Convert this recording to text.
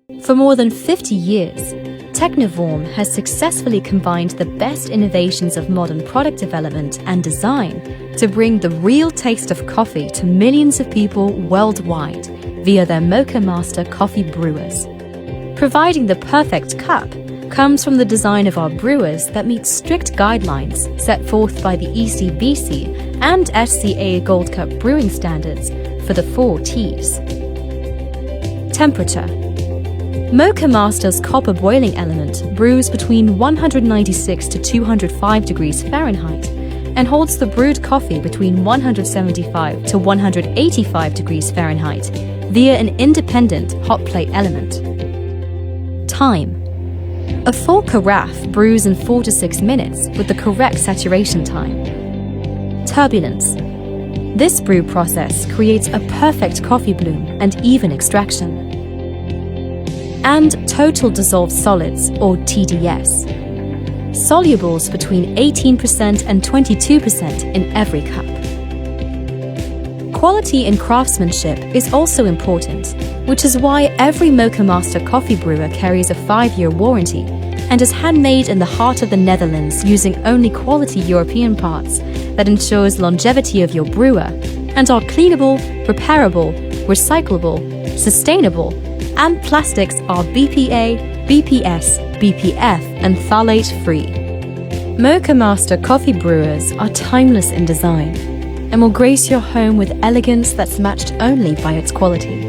For more than 50 years, Technivorm has successfully combined the best innovations of modern product development and design to bring the real taste of coffee to millions of people worldwide via their Moccamaster coffee brewers. Providing the perfect cup comes from the design of our brewers that meet strict guidelines set forth by the ECBC and SCA Gold Cup brewing standards for the 4Ts. Temperature. Moccamaster's copper boiling element brews between 196 to 205 degrees Fahrenheit and holds the brewed coffee between 175 to 185 degrees Fahrenheit via an independent hot plate element. Time. A full carafe brews in 4 to 6 minutes with the correct saturation time. Turbulence. This brew process creates a perfect coffee bloom and even extraction. And total dissolved solids, or TDS. Solubles between 18% and 22% in every cup. Quality in craftsmanship is also important, which is why every Moccamaster coffee brewer carries a 5-year warranty and is handmade in the heart of the Netherlands using only quality European parts that ensures longevity of your brewer and are cleanable, repairable, recyclable, sustainable, and plastics are BPA, BPS, BPF, and phthalate-free. Moccamaster coffee brewers are timeless in design and will grace your home with elegance that's matched only by its quality.